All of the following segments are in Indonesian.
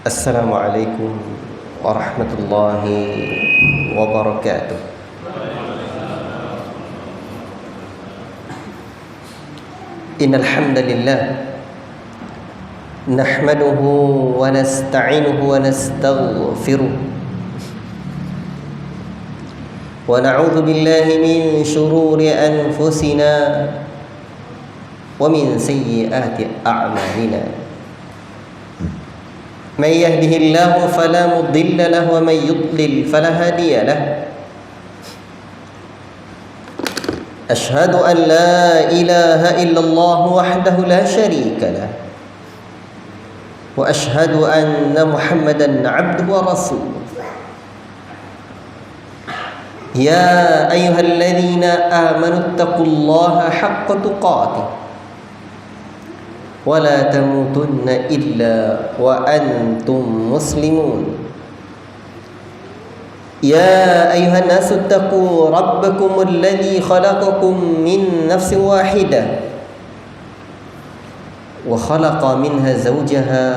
Assalamualaikum warahmatullahi wabarakatuh. Innal hamdalillah nahmaduhu wa nasta'inuhu wa nastaghfiruh wa na'udzu billahi min shururi anfusina wa min sayyiati a'malina. من يهده الله فلا مضل له ومن يضلل فلا هادي له أشهد أن لا إله إلا الله وحده لا شريك له وأشهد أن محمدا عبده ورسوله يا أيها الذين آمنوا اتقوا الله حق تقاته ولا تموتن إلا وأنتم مسلمون يا أيها الناس اتقوا ربكم الذي خلقكم من نفس واحدة وخلق منها زوجها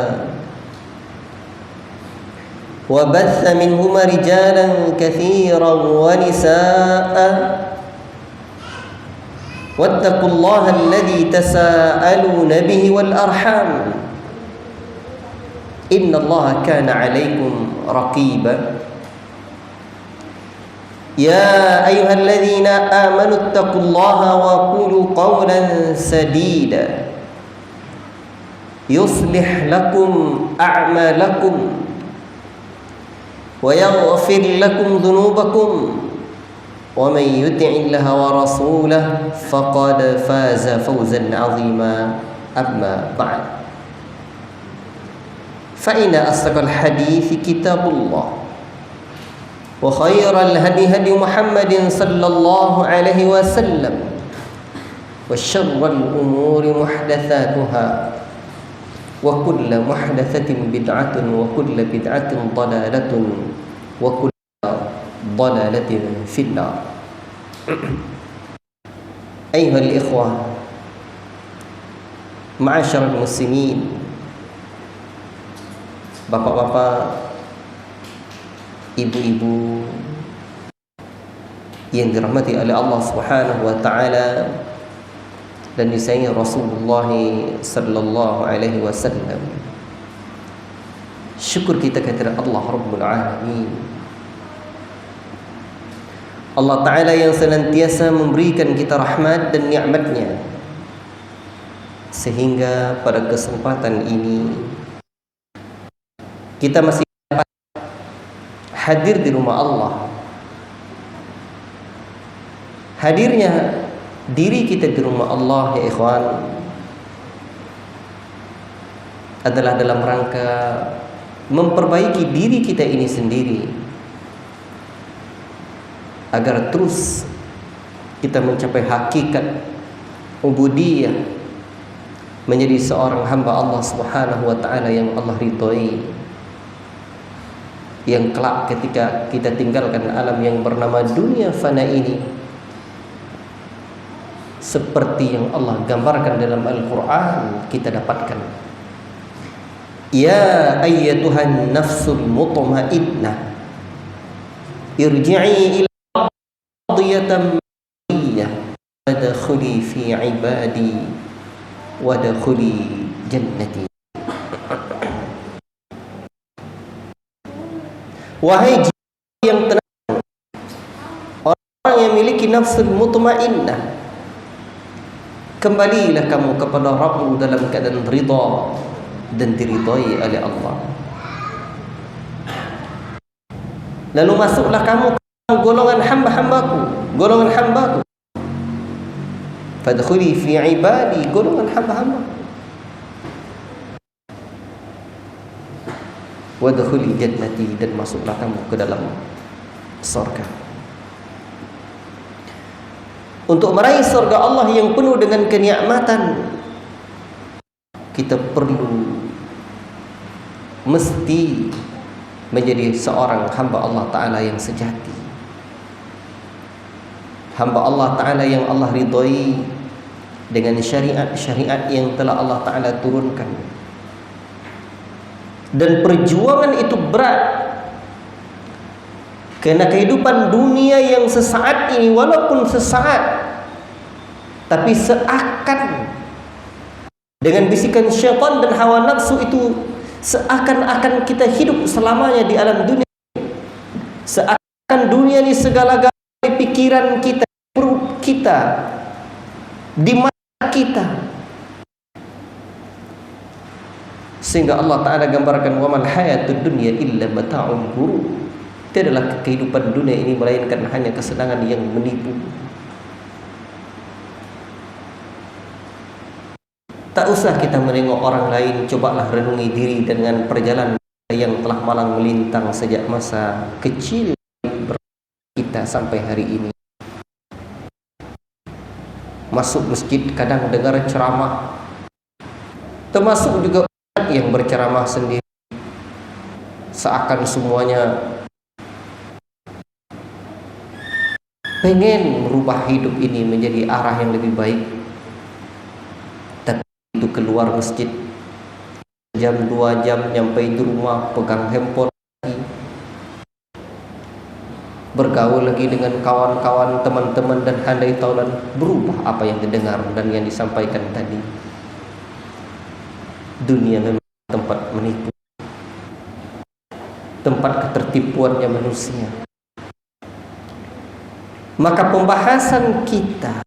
وبث منهما رجالا كثيرا ونساء واتقوا الله الذي تساءلون به والأرحام إن الله كان عليكم رقيبا يا أيها الذين آمنوا اتقوا الله وقولوا قولا سديدا يصلح لكم أعمالكم ويغفر لكم ذنوبكم ومن يطع الله ورسوله فقد فاز فوزا عظيما أما بعد فإن أصدق الحديث كتاب الله وخير الهدي هدي محمد صلى الله عليه وسلم وشر الأمور محدثاتها وكل محدثة بدعة وكل بدعة ضلالة وكل ضلالة في النار. أيها الإخوة معاشر المسلمين, bapak-bapak, ibu-ibu yang dirahmati oleh Allah Subhanahu wa taala dan disayangi Rasulullah sallallahu alaihi wasallam. Syukur kita kepada Allah Rabbul Alamin, Allah Ta'ala yang senantiasa memberikan kita rahmat dan nikmatnya, sehingga pada kesempatan ini kita masih dapat hadir di rumah Allah. Hadirnya diri kita di rumah Allah, ya ikhwan, adalah dalam rangka memperbaiki diri kita ini sendiri, agar terus kita mencapai hakikat ubudiyah, menjadi seorang hamba Allah Subhanahu wa taala yang Allah ridhoi, yang kelak ketika kita tinggalkan alam yang bernama dunia fana ini, seperti yang Allah gambarkan dalam Al-Quran, kita dapatkan. Ya ayyatuhan nafsul mutmainnah irji'i ila wadkhuli fi ibadi wadkhuli jannati. Wahai jiwa yang tenang, orang yang memiliki nafsu mutmainnah, kembalilah kamu kepada Rabbmu dalam keadaan ridha dan diridhai oleh Allah. Lalu masuklah kamu golongan hamba-hambaku, golongan hambaku. Fadkhuli fi ibadi, golongan hamba-hambaku. Wadkhuli jannati, dan masuklah kamu ke dalam surga. Untuk meraih surga Allah yang penuh dengan kenikmatan, kita perlu mesti menjadi seorang hamba Allah Ta'ala yang sejati, hamba Allah Ta'ala yang Allah ridhoi dengan syariat-syariat yang telah Allah Ta'ala turunkan. Dan perjuangan itu berat, karena kehidupan dunia yang sesaat ini, walaupun sesaat, tapi seakan dengan bisikan syaitan dan hawa nafsu itu, seakan-akan kita hidup selamanya di alam dunia. Seakan dunia ini segala-galanya di pikiran kita, perut kita, di mata kita. Sehingga Allah Ta'ala gambarkan, wamal hayatud dunya illa mata'ul ghurur. Tidaklah kehidupan dunia ini melainkan hanya kesenangan yang menipu. Tak usah kita menengok orang lain, cobalah renungi diri dengan perjalanan yang telah malang melintang sejak masa kecil kita sampai hari ini. Masuk masjid kadang dengar ceramah, termasuk juga yang berceramah sendiri, seakan semuanya pengen merubah hidup ini menjadi arah yang lebih baik. Tapi itu keluar masjid jam 2 jam, nyampe di rumah pegang handphone lagi, bergaul lagi dengan kawan-kawan, teman-teman, dan andai taulan berubah apa yang didengar dan yang disampaikan tadi. Dunia memang tempat menipu, tempat ketertipuannya manusia. Maka pembahasan kita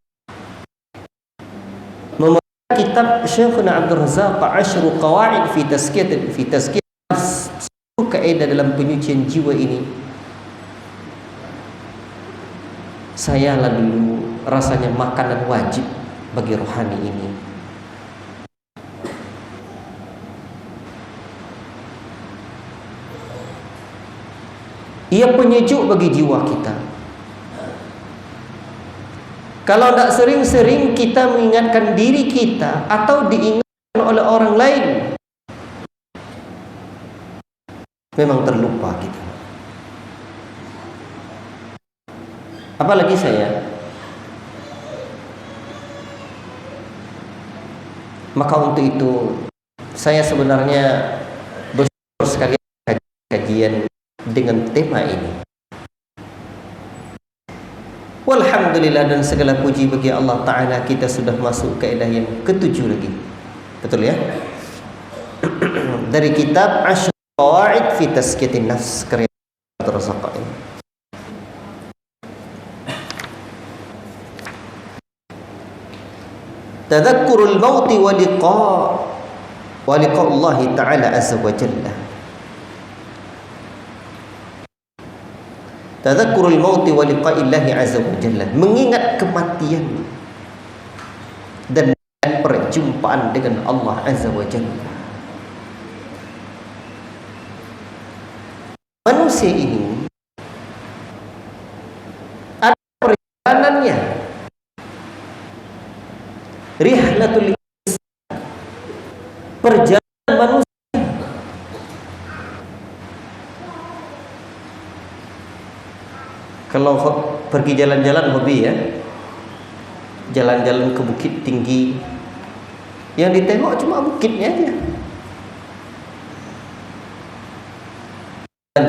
membaca kitab Syekhuna Abdul Razak Asyru Qawaid fi Tazkiyah 10 kaidah dalam penyucian jiwa ini, saya dulu rasanya makanan wajib bagi rohani ini. Ia penyejuk bagi jiwa kita. Kalau tidak sering-sering kita mengingatkan diri kita atau diingatkan oleh orang lain, memang terlupa kita. Apalagi saya. Maka untuk itu saya sebenarnya bersyukur sekali kajian dengan tema ini. Walhamdulillah, dan segala puji bagi Allah Ta'ala, kita sudah masuk kaidah yang ke-7 lagi. Betul ya? Dari kitab Asyru Qawaid fi Tazkiyatin Nafs karya Abdul Razak ini. Tadhakkurul mauti wa liqa Allah Ta'ala azza wa jalla. Tadhakkurul mauti wa liqa'illahi azza wa jalla, mengingat kematian dan perjumpaan dengan Allah azza wa jalla. Manusia ini ada perjalanannya, rihlatul insan, perjalanan manusia. Kalau pergi jalan-jalan hobi ya, jalan-jalan ke bukit tinggi, yang ditengok cuma bukitnya aja.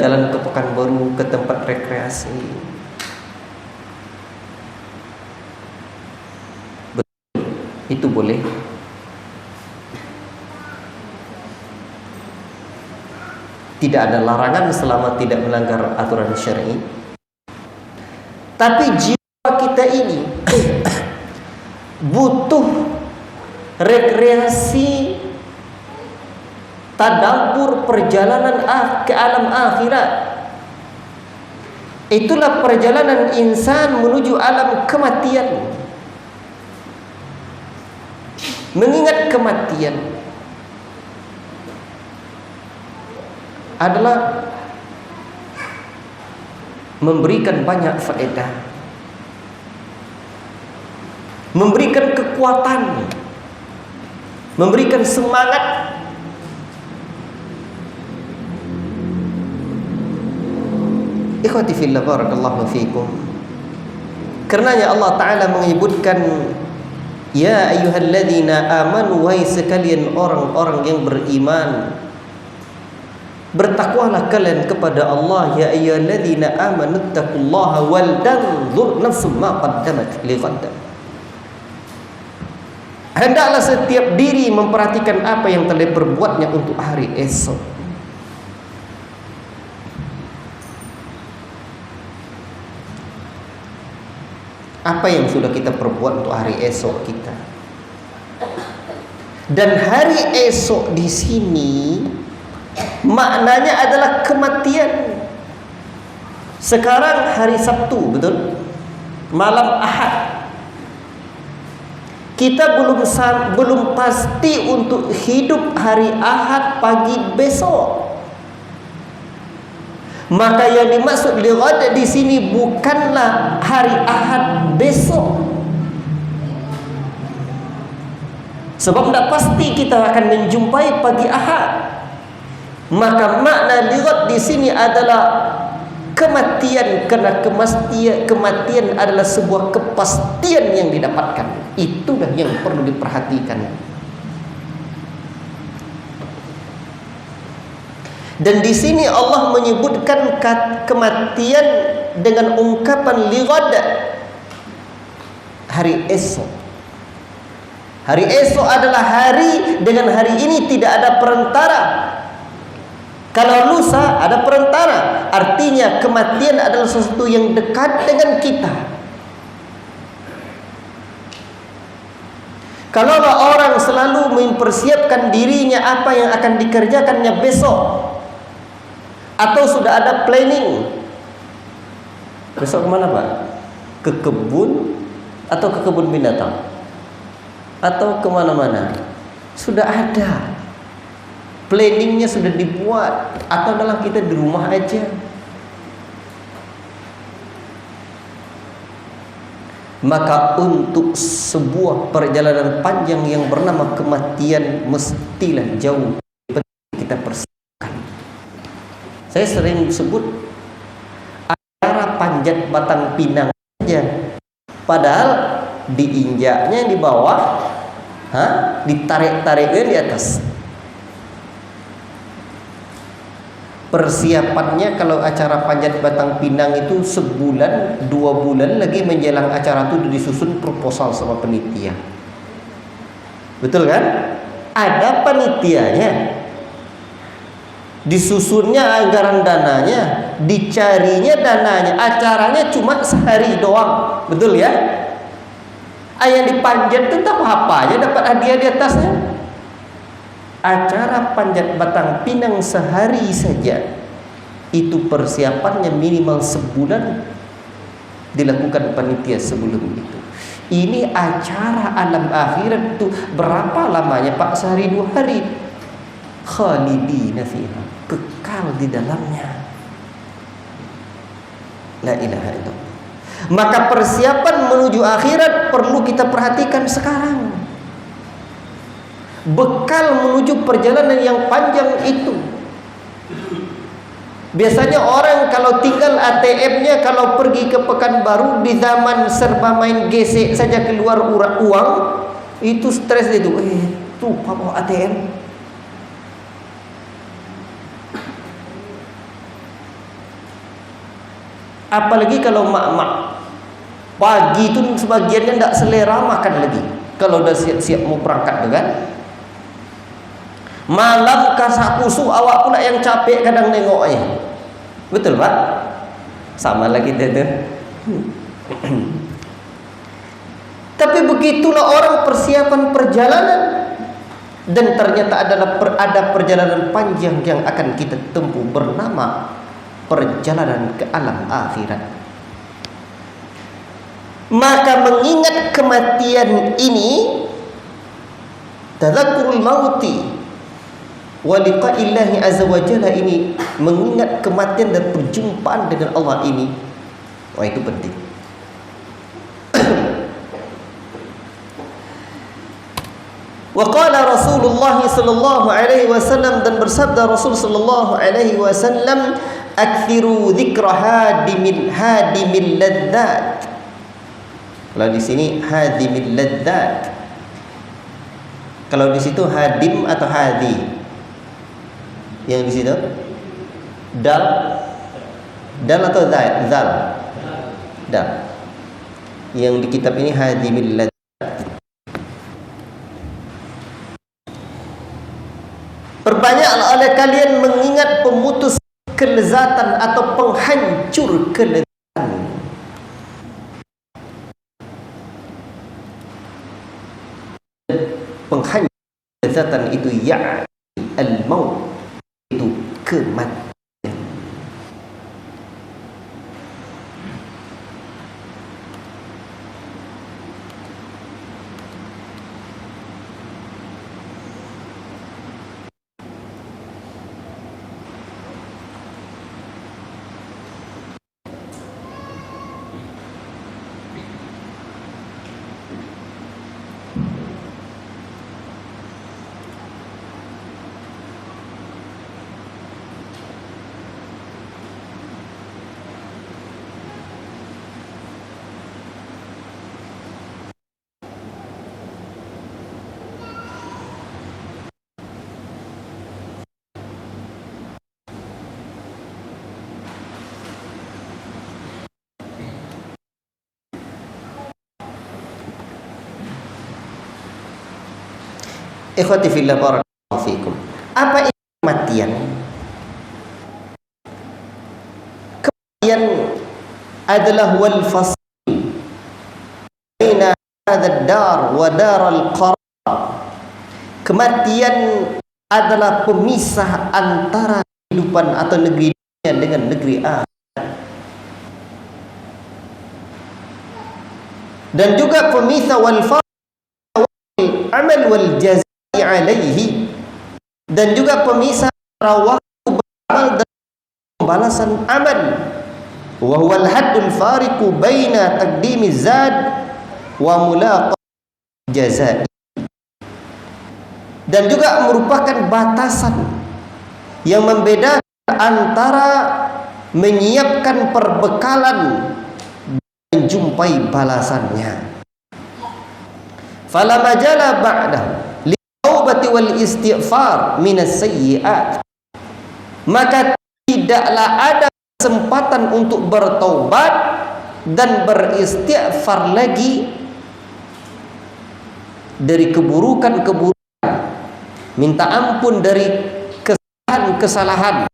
Jalan ke Pekanbaru, ke tempat rekreasi, betul, itu boleh. Tidak ada larangan selama tidak melanggar aturan syar'i. Tapi jiwa kita ini butuh rekreasi, tadabbur, perjalanan ke alam akhirat. Itulah perjalanan insan menuju alam kematian. Mengingat kematian adalah memberikan banyak faedah, memberikan kekuatan, memberikan semangat. Ikhwati fillah, barakallahu fiikum. Karenanya Allah Ta'ala menyebutkan, ya ayyuhalladzina amanu, wahai sekalian orang-orang yang beriman, Bertakwalah kalian kepada Allah, ya ayyuhalladzina amanu taqullaha wal tanzur nafsum ma qaddamat lighad. Hendaklah setiap diri memperhatikan apa yang telah berbuatnya untuk hari esok. Apa yang sudah kita perbuat untuk hari esok kita. Dan hari esok di sini maknanya adalah kematian. Sekarang hari Sabtu, betul? Malam Ahad. Kita belum pasti untuk hidup hari Ahad pagi besok. Maka yang dimaksud lighad di sini bukanlah hari Ahad besok. Sebab tidak pasti kita akan menjumpai pagi Ahad. Maka makna lighad di sini adalah kematian, karena kematian adalah sebuah kepastian yang didapatkan. Itulah yang perlu diperhatikan. Dan di sini Allah menyebutkan kematian dengan ungkapan lighad, hari esok. Hari esok adalah hari dengan hari ini tidak ada perantara. Kalau lusa ada perantara, artinya kematian adalah sesuatu yang dekat dengan kita. Kalau orang selalu mempersiapkan dirinya apa yang akan dikerjakannya besok, atau sudah ada planning, besok kemana Pak? Ke kebun atau ke kebun binatang? Atau kemana-mana? Sudah ada planningnya, sudah dibuat. Atau dalam kita di rumah aja. Maka untuk sebuah perjalanan panjang yang bernama kematian, mestilah jauh kita persiapkan. Saya sering sebut acara panjat batang pinang saja, padahal diinjaknya di bawah, ditarik-tariknya di atas. Persiapannya kalau acara panjat batang pinang itu sebulan, 2 bulan lagi menjelang acara itu disusun proposal sama panitia. Betul kan? Ada panitianya, disusunnya anggaran dananya, dicarinya dananya, acaranya cuma sehari doang, betul ya? Yang dipanjat itu tak apa aja dapat hadiah di atasnya. Acara panjat batang pinang sehari saja itu persiapannya minimal sebulan dilakukan panitia sebelum itu. Ini acara alam akhirat itu berapa lamanya Pak? Sehari 2 hari. Khalidina fiha, kekal di dalamnya. La ilaha illallah. Maka persiapan menuju akhirat perlu kita perhatikan sekarang. Bekal menuju perjalanan yang panjang itu. Biasanya orang kalau tinggal ATM-nya, kalau pergi ke Pekanbaru di zaman serba main gesek saja keluar uang, itu stres itu. Tuh bawa ATM. Apalagi kalau mak-mak pagi itu sebagiannya tidak selera makan lagi. Kalau udah siap-siap mau berangkat tu kan. Malam kasakusu awak pula yang capek kadang nengoknya. Betul Pak? Sama lagi kita tu. Tapi begitulah orang persiapan perjalanan. Dan ternyata ada perjalanan panjang yang akan kita tempuh bernama perjalanan ke alam akhirat. Maka mengingat kematian ini, tadzakurul mauti wa liqa'illahi azza wa jalla, ini mengingat kematian dan perjumpaan dengan Allah ini. Wah, itu penting. Wa qala Rasulullah sallallahu alaihi wasallam, dan bersabda Rasul sallallahu alaihi wasallam, akthiru dzikra hadimil ladzat. Kalau di sini hadimil ladzat, kalau di situ hadim atau hadi? Yang di situ Dal, dal atau zal? Zal. Dal. Yang di kitab ini hadimil ladzat. Perbanyaklah oleh kalian mengingat pemutus kelezatan atau penghancur kelezatan. Penghancur kelezatan itu ya'ni al-maut, itu kematian. Ikhwati fillah barakallahu fikum. Apa itu kematian? Kematian adalah wal fasl baina hadzal dar wa daral qarar. Kematian adalah pemisah antara kehidupan atau negeri dunia dengan negeri akhirat. Dan juga pemisah wal fasl amal wal jazaa alaihi, dan juga pemisah antara waktu beramal dan pembalasan amal. Wa huwal haddul fariqu baina taqdimi zad wa mulaqat jazaa, dan juga merupakan batasan yang membedakan antara menyiapkan perbekalan dan menjumpai balasannya. Fala majala ba'dahu taubati wal istighfar minas sayyi'at, maka tidaklah ada kesempatan untuk bertaubat dan beristighfar lagi dari keburukan-keburukan, minta ampun dari kesalahan-kesalahan.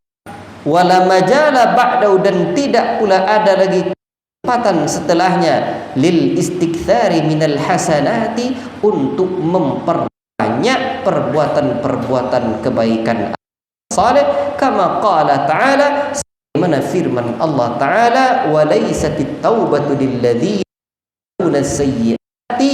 Wala majala ba'dahu, dan tidak pula ada lagi kesempatan setelahnya lil istikthari minal hasanati, untuk memperbanyak perbuatan-perbuatan kebaikan saleh, kama qala ta'ala, sebagaimana firman Allah Ta'ala, wa laysatit taubatu lilladzina ya'maluna sayyi'ati,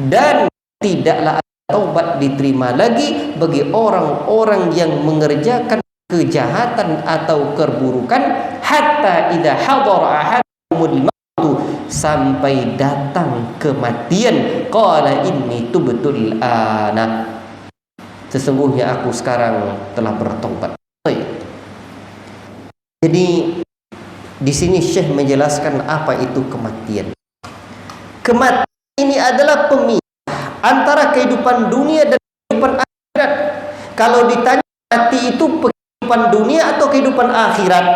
dan tidaklah taubat diterima lagi bagi orang-orang yang mengerjakan kejahatan atau keburukan, hatta idza hadara ahadumul mautu, sampai datang kematian, qala inni tubtul ana, sesungguhnya aku sekarang telah bertobat. Jadi di sini Syekh menjelaskan apa itu kematian. Kematian ini adalah pemisah antara kehidupan dunia dan kehidupan akhirat. Kalau ditanya mati itu kehidupan dunia atau kehidupan akhirat,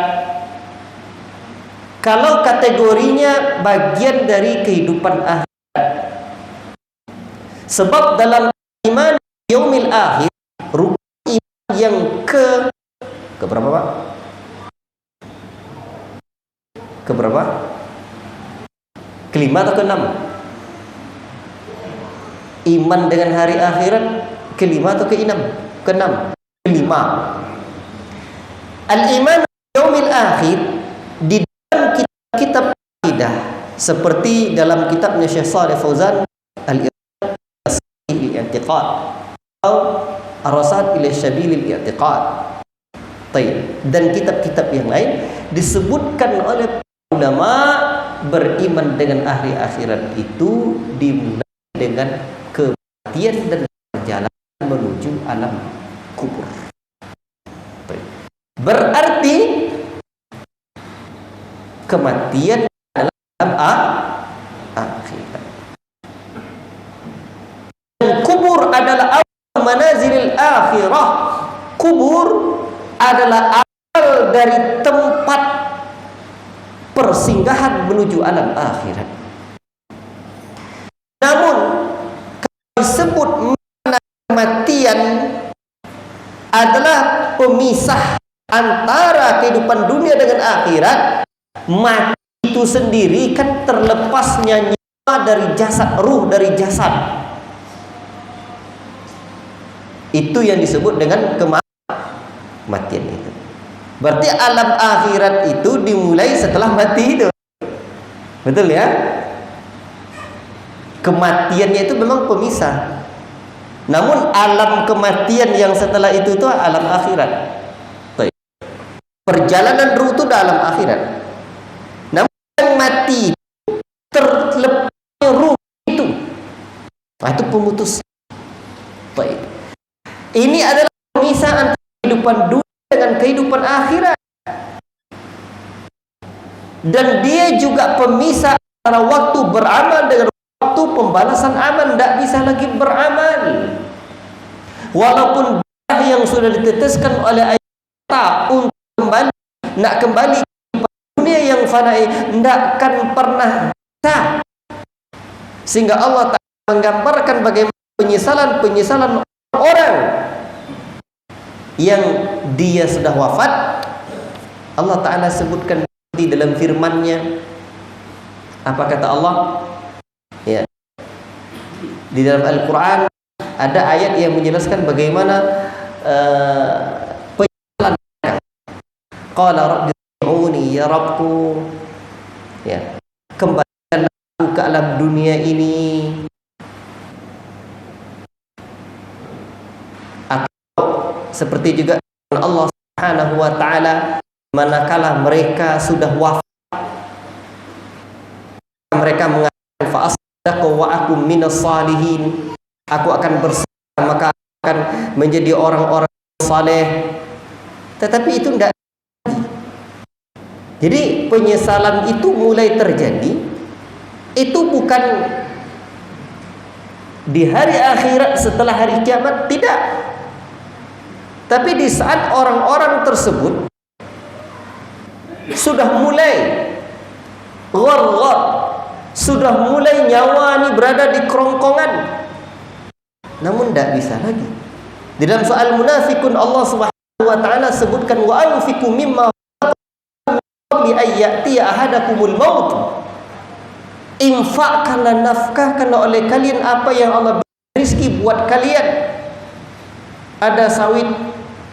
kalau kategorinya bagian dari kehidupan akhirat. Sebab dalam iman yaumil akhir, rukun iman yang ke berapa, Pak? Keberapa? Kelima atau keenam? Iman dengan hari akhirat kelima atau keenam? Keenam. Kelima. Al-iman yaumil akhir di dalam kitab akidah, seperti dalam kitabnya Syekh Shalih Fauzan al-i'tiqad atau ar-rasad ila sabilil i'tiqad, dan kitab-kitab yang lain, disebutkan oleh ulama beriman dengan hari akhirat itu dimulai dengan kematian dan perjalanan menuju alam kubur. Berarti kematian adalah alam akhirat. Kubur adalah awal manazilil akhirah. Kubur adalah awal awal dari tempat persinggahan menuju alam akhirat. Namun kalau disebut makna kematian adalah pemisah antara kehidupan dunia dengan akhirat, mati itu sendiri kan terlepasnya nyawa dari jasad, ruh dari jasad. Itu yang disebut dengan kematian itu. Berarti alam akhirat itu dimulai setelah mati itu. Betul ya? Kematiannya itu memang pemisah. Namun alam kematian yang setelah itu alam akhirat. Perjalanan ruh itu dalam akhirat. Namun yang mati terlepasnya ruh itu. Nah, itu pemutus. Baik. Ini adalah pemisah antara kehidupan dunia dengan kehidupan akhirat. Dan dia juga pemisah antara waktu beramal dengan waktu pembalasan amal. Tidak bisa lagi beramal. Walaupun darah yang sudah diteteskan oleh ayat untuk kembali, nak kembali ke dunia yang fana, tidak akan pernah bisa. Sehingga Allah Ta'ala menggambarkan bagaimana penyesalan orang yang dia sudah wafat. Allah Ta'ala sebutkan di dalam firman-Nya. Apa kata Allah? Ya. Di dalam Al-Quran ada ayat yang menjelaskan bagaimana penyesalan mereka. Qala rabbi irji'uni ya Rabbku, ya, kembalikan aku ke alam dunia ini. Seperti juga Allah Subhanahu wa taala, manakala mereka sudah wafat, mereka mengatakan fa asdaqu wa akum minas salihin, aku akan bersabar, maka akan menjadi orang-orang saleh. Tetapi itu tidak. Jadi penyesalan itu mulai terjadi itu bukan di hari akhirat setelah hari kiamat, tidak. Tapi di saat orang-orang tersebut sudah mulai gharghar, sudah mulai nyawa ini berada di kerongkongan, namun tidak bisa lagi. Di dalam soal munafikun Allah Subhanahu wa taala sebutkan wa anfiqu mimma qabli ayyati ahadakumul maut. Infakkanlah, nafkahkanlah oleh kalian apa yang Allah beri rezeki buat kalian. Ada sawit,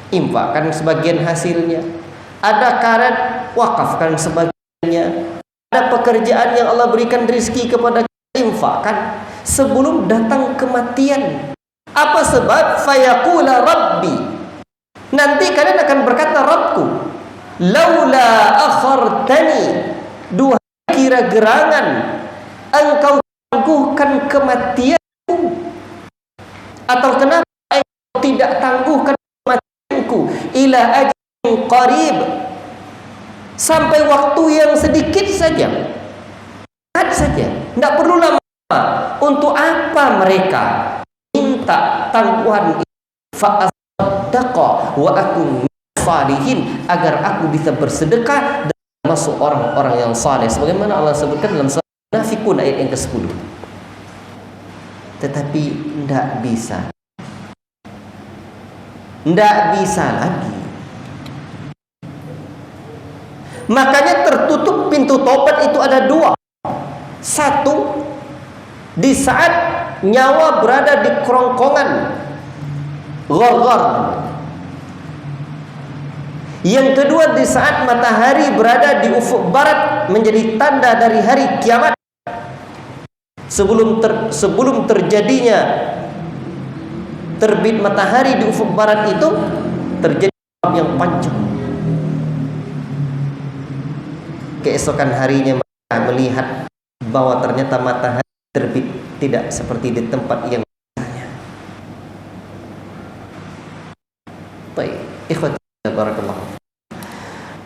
infakkan sebagian hasilnya. Ada karet, wakafkan sebagiannya. Ada pekerjaan yang Allah berikan rezeki kepada kita, infakkan sebelum datang kematian. Apa sebab? Fayaqula rabbi, nanti kalian akan berkata, Rabbku, laula akhartani, dua kira gerangan engkau tangguhkan kematianku, atau kenapa engkau tidak tangguhkan kematianku ila ajalin qarib, sampai waktu yang sedikit saja, tidak perlu lama. Untuk apa mereka minta tangguhan? Fa asaddaqa wa akum salihin, agar aku bisa bersedekah dan masuk orang-orang yang saleh, sebagaimana Allah sebutkan dalam surah Munafikun ayat yang ke-10. Tetapi tidak bisa lagi. Makanya tertutup pintu tobat itu ada dua. Satu, di saat nyawa berada di kerongkongan gharghar. Yang kedua, di saat matahari berada di ufuk barat menjadi tanda dari hari kiamat. Sebelum terjadinya terbit matahari di ufuk barat itu terjadi yang panjang. Keesokan harinya mereka melihat bahwa ternyata matahari terbit tidak seperti di tempat yang biasanya. Baik, ikhwati barakallahu.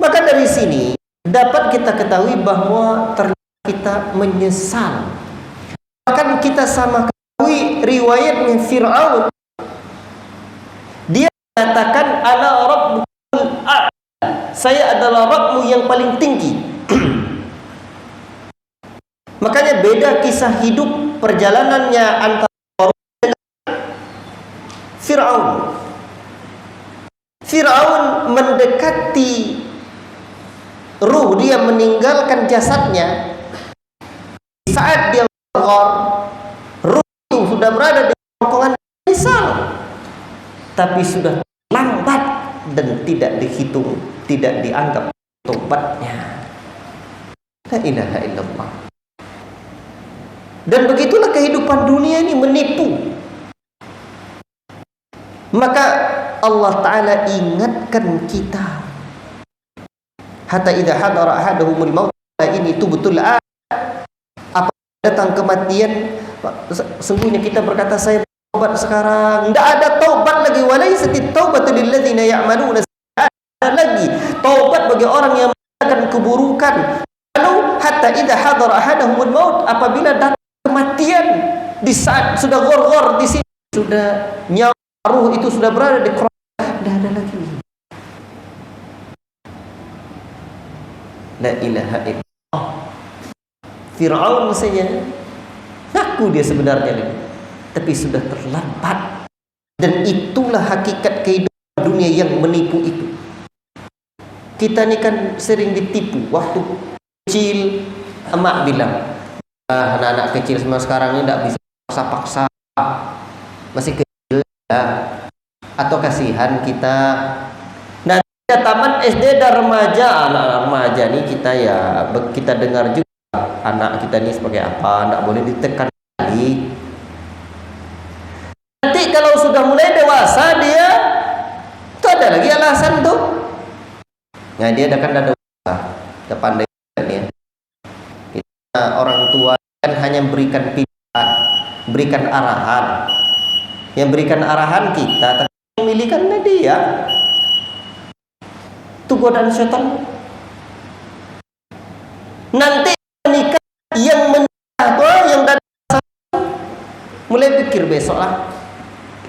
Maka dari sini dapat kita ketahui bahwa ternyata kita menyesal. Bahkan kita sama ketahui riwayatnya Fir'aun. Dia mengatakan ala rabbul a'la, saya adalah Rabbmu yang paling tinggi. Makanya beda kisah hidup perjalanannya antara Fir'aun. Fir'aun mendekati ruh dia, meninggalkan jasadnya. Saat dia ghar, ruh itu sudah berada di kerongkongan misal, tapi sudah lambat dan tidak dihitung, tidak dianggap tobatnya. La ilaha illallah. Dan begitulah kehidupan dunia ini menipu. Maka Allah Ta'ala ingatkan kita, hatta idza hadara ahaduhumul maut, ini itu betul apa datang kematian, sungguhnya kita berkata saya taubat sekarang, tidak ada taubat lagi. Walaisatit taubatu lil ladzina ya'maluna, ada lagi taubat bagi orang yang melakukan keburukan. Lalu hatta idza hadara ahaduhumul maut, apabila datang kematian, di saat sudah ghor-ghor di sini, sudah nyawa ruh itu sudah berada di kerongkongan, tidak ada lagi. La ilaha illallah. Fir'aun saja ngaku dia sebenarnya, tapi sudah terlambat. Dan itulah hakikat kehidupan dunia yang menipu itu. Kita ni kan sering ditipu. Waktu kecil, emak bilang, anak-anak kecil semua sekarang ni tidak bisa paksa-paksa, masih kecil ya. Atau kasihan kita. Nah, taman SD dan remaja, anak-anak remaja ni kita dengar juga anak kita ni sebagai apa, tidak boleh ditekan lagi. Nanti kalau sudah mulai dewasa dia, itu ada lagi alasan tuh. Nah, dia akan ada dewasa, dia pandai ya. Kita orang tua kan hanya berikan pilihan, berikan arahan. Yang berikan arahan kita, tapi memilihkannya dia. Itu godaan syaitan. Nanti menikah yang menikah, yang datang mulai pikir besok lah,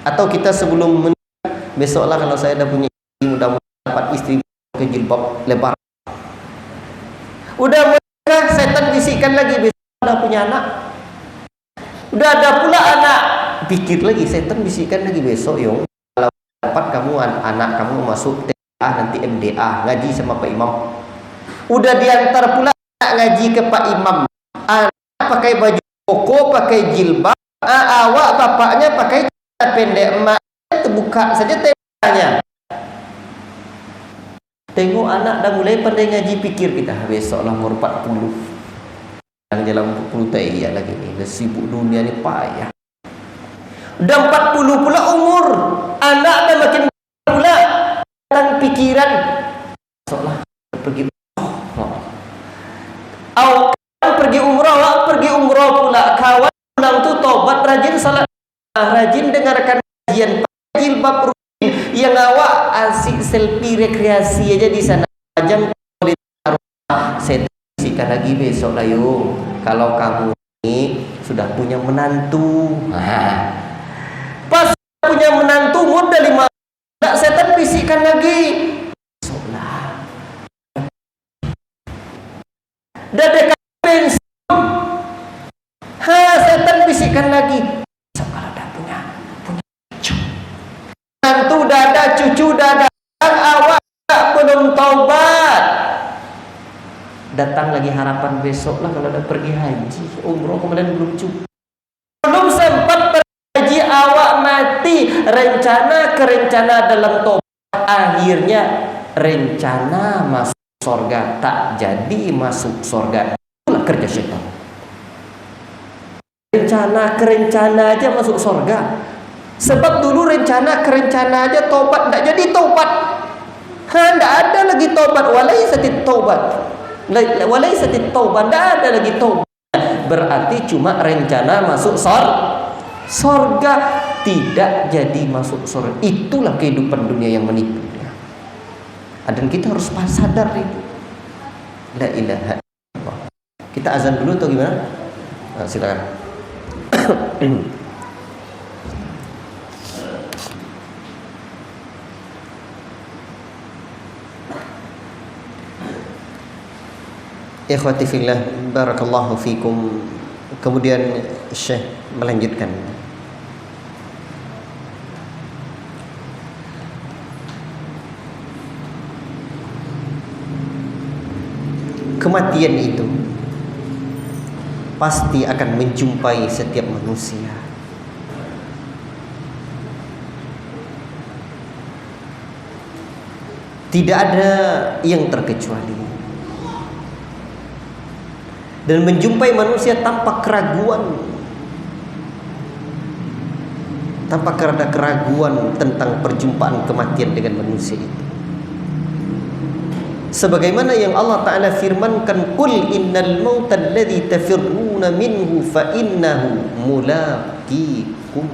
atau kita sebelum menikah, besok lah kalau saya dah punya istri, mudah-mudahan dapat istri ke jilbab lebar. Udah menikah, setan bisikan lagi, besok dah punya anak. Udah ada pula anak, pikir lagi, setan bisikan lagi, besok yung kalau dapat kamu anak kamu masuk TPA, nanti MDA, ngaji sama Pak Imam. Udah diantar pula anak ngaji ke Pak Imam, anak pakai baju koko, pakai jilbab, awak bapaknya pakai celana pendek, emak terbuka saja tendanya. Tengok anak dah mulai pandai ngaji, pikir kita besok lah umur 40. Yang dalam 40 tak iya lagi ni, dah sibuk dunia ni payah. Dah 40 pula umur, anak dah makin pula datang pikiran, besoklah pergi pergi umrah pula. Kawan pulang tu tobat, rajin salat, rajin dengarkan kajian, jilbab rutin. Yang awak asik selfie rekreasi aja di sana, jam boleh saya bisikan lagi, besok lah yung kalau kamu ini sudah punya menantu. Pas punya menantu muda 5, tak setan bisikan lagi, besoklah dah dekat pensiun, setan bisikan lagi, besok kalau dah punya cucu, menantu dah ada, cucu dah ada, awak belum taubat. Datang lagi harapan besok lah kalau dah pergi haji, umroh kemudian belum cukup, belum sempat pergi haji, awak mati. Rencana dalam tobat, akhirnya rencana masuk surga tak jadi masuk surga. Itulah kerja syaitan. Rencana aja masuk surga. Sebab dulu rencana aja tobat, tak jadi tobat. Tak ada lagi tobat. Walaisatit taubat, tak ada lagi tobat. Berarti cuma rencana masuk surga, tidak jadi masuk surga. Itulah kehidupan dunia yang menipu. Dan kita harus sadar itu. La ilaha illallah. Kita azan dulu atau gimana? Silakan. Ikhwati fillah, barakallahu fikum. Kemudian Syekh melanjutkan, kematian itu pasti akan menjumpai setiap manusia. Tidak ada yang terkecuali. Dan menjumpai manusia tanpa keraguan, tanpa ada keraguan tentang perjumpaan kematian dengan manusia itu. Sebagaimana yang Allah Ta'ala firmankan, Qul innal mauta alladhi tafirruna minhu fa innahu mulaqikum.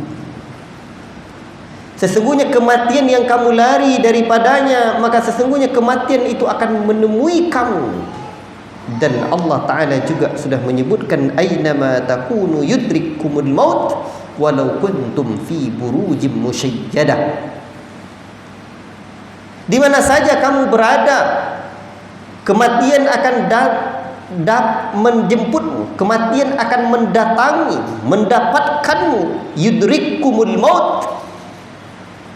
Sesungguhnya kematian yang kamu lari daripadanya, maka sesungguhnya kematian itu akan menemui kamu. Dan Allah Ta'ala juga sudah menyebutkan, Aynama takunu yudrikkumul maut walau kuntum fi burujim musyayyadah. Di mana saja kamu berada, kematian akan menjemputmu, kematian akan mendatangi, mendapatkanmu. Yudrikkumul maut,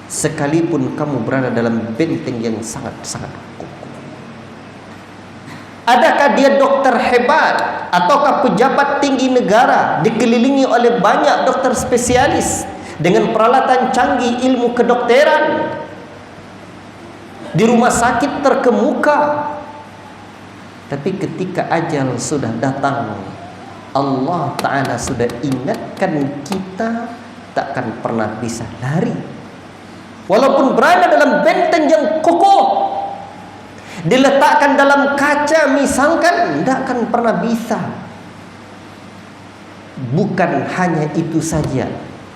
sekalipun kamu berada dalam benteng yang sangat-sangat kokoh. Adakah dia dokter hebat ataukah pejabat tinggi negara dikelilingi oleh banyak dokter spesialis dengan peralatan canggih ilmu kedokteran di rumah sakit terkemuka, tapi ketika ajal sudah datang, Allah Ta'ala sudah ingatkan kita takkan pernah bisa lari. Walaupun berada dalam benteng yang kokoh, diletakkan dalam kaca misalkan, tidak akan pernah bisa. Bukan hanya itu saja,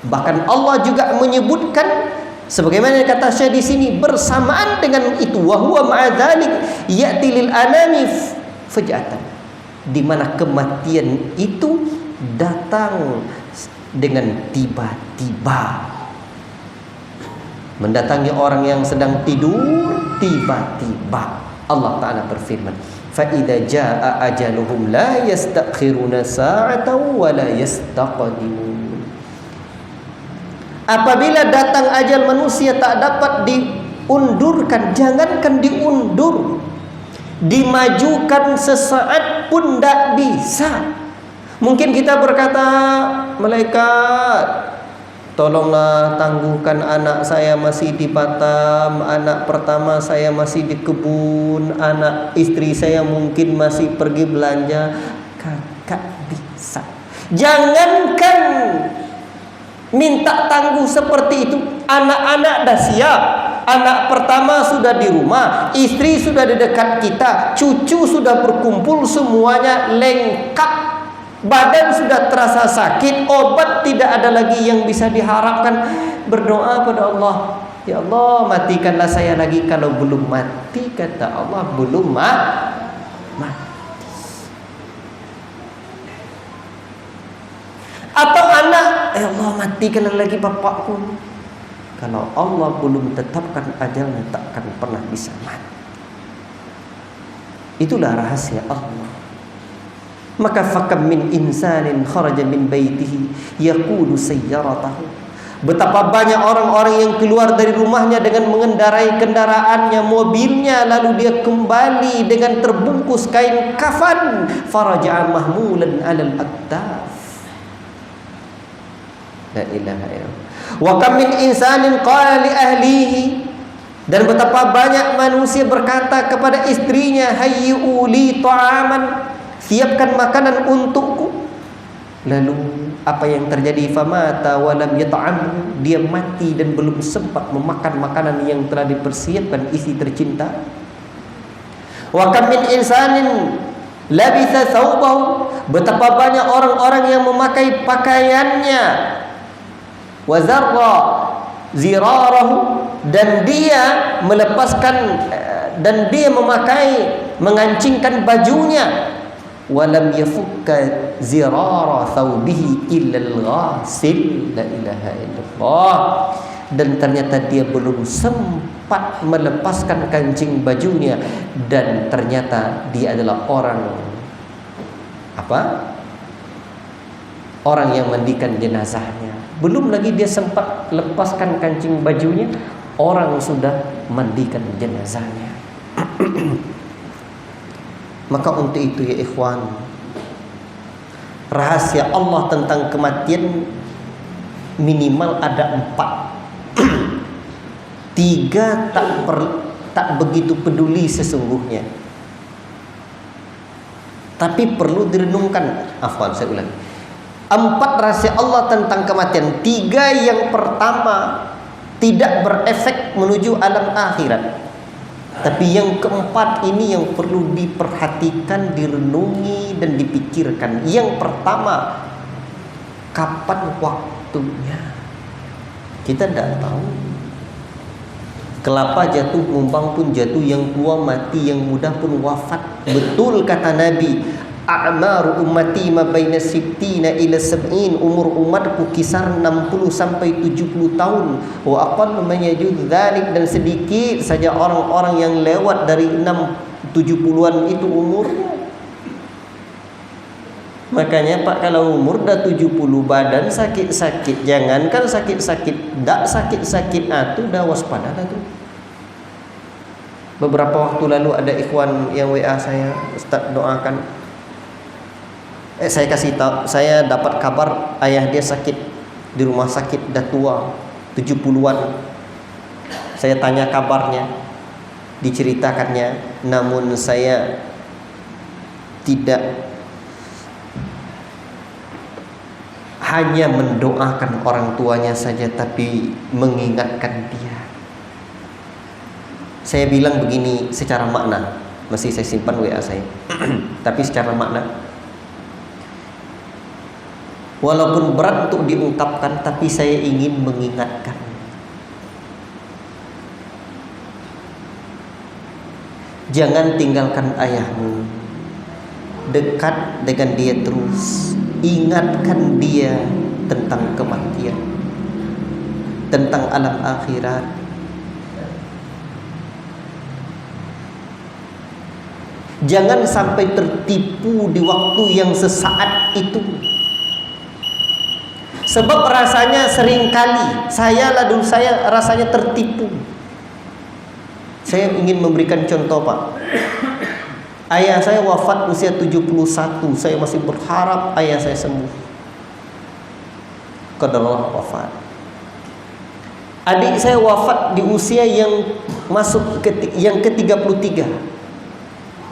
bahkan Allah juga menyebutkan, sebagaimana kata Syekh di sini, bersamaan dengan itu, wa huwa ma'a dzalik ya'ti lil anami faj'atan, di mana kematian itu datang dengan tiba-tiba, mendatangi orang yang sedang tidur tiba-tiba. Allah Ta'ala berfirman, فَإِذَا جَاءَ أَجَلُهُمْ لَا يَسْتَأْخِرُونَ سَاعَةً وَلَا يَسْتَقْدِمُونَ. Apabila datang ajal manusia tak dapat diundurkan, jangankan diundur, dimajukan sesaat pun tak bisa. Mungkin kita berkata, malaikat, tolonglah tangguhkan anak saya masih di Batam, anak pertama saya masih di kebun, anak istri saya mungkin masih pergi belanja. Kakak bisa. Jangankan minta tangguh seperti itu, anak-anak dah siap. Anak pertama sudah di rumah, istri sudah di dekat kita, cucu sudah berkumpul, semuanya lengkap. Badan sudah terasa sakit, obat tidak ada lagi yang bisa diharapkan. Berdoa pada Allah, ya Allah matikanlah saya lagi. Kalau belum mati, kata Allah, belum mati. Atau anak, ya Allah matikanlah lagi bapakku. Kalau Allah belum tetapkan ajalnya, takkan pernah bisa mati. Itulah rahasia Allah. Maka fakam min insanin kharaja min baitihi yaqulu sayyaratahu. Betapa banyak orang-orang yang keluar dari rumahnya dengan mengendarai kendaraannya, mobilnya, lalu dia kembali dengan terbungkus kain kafan, faraja'a mahmulan 'alal aktaf. La ilaha illallah. Wa kam min insanin qala li ahlihi, dan betapa banyak manusia berkata kepada istrinya, hayyu li ta'aman, siapkan makanan untukku. Lalu apa yang terjadi? Famata walam yata'am, dia mati dan belum sempat memakan makanan yang telah dipersiapkan istri tercinta. Wa kam min insanin labitha thawbahu, betapa banyak orang-orang yang memakai pakaiannya, wa zarra zirarahu, dan dia melepaskan, dan dia mengancingkan bajunya, walam yafukka zirara thawbihi illa al-ghasil. La ilaha illallah. Dan ternyata dia belum sempat melepaskan kancing bajunya, dan ternyata dia adalah orang apa? Orang yang mandikan jenazahnya. Belum lagi dia sempat lepaskan kancing bajunya, orang sudah mandikan jenazahnya. Maka untuk itu ya ikhwan, rahasia Allah tentang kematian minimal ada 4. 3 tak begitu peduli sesungguhnya, tapi perlu direnungkan. Afwan, saya ulangi. 4 rahasia Allah tentang kematian. 3 yang pertama tidak berefek menuju alam akhirat, tapi yang keempat ini yang perlu diperhatikan, direnungi dan dipikirkan. Yang pertama, kapan waktunya? Kita tidak tahu. Kelapa jatuh, mumbang pun jatuh, yang tua mati, yang muda pun wafat. Betul kata Nabi, a'maru ummati ma baina sittina ila sab'in, umur umatku kisar 60 sampai 70 tahun. Wa aqallu man yajuz dzalik, dan sedikit saja orang-orang yang lewat dari 70-an itu umurnya. Makanya Pak, kalau umur dah 70 badan sakit-sakit, jangankan sakit-sakit, dak sakit-sakit atuh dah waspada dah tuh. Beberapa waktu lalu ada ikhwan yang WA saya, Ustaz doakan. Saya kasih tahu, saya dapat kabar ayah dia sakit di rumah sakit, dah tua 70-an. Saya tanya kabarnya, diceritakannya, namun saya tidak hanya mendoakan orang tuanya saja, tapi mengingatkan dia. Saya bilang begini secara makna, masih saya simpan WA saya. Tapi secara makna, walaupun berat untuk diungkapkan, tapi saya ingin mengingatkan. Jangan tinggalkan ayahmu, dekat dengan dia terus. Ingatkan dia tentang kematian, tentang alam akhirat. Jangan sampai tertipu di waktu yang sesaat itu. Sebab rasanya seringkali saya rasanya tertipu. Saya ingin memberikan contoh, Pak. Ayah saya wafat usia 71. Saya masih berharap ayah saya sembuh. Qadarullah wafat. Adik saya wafat di usia yang masuk yang ke-33.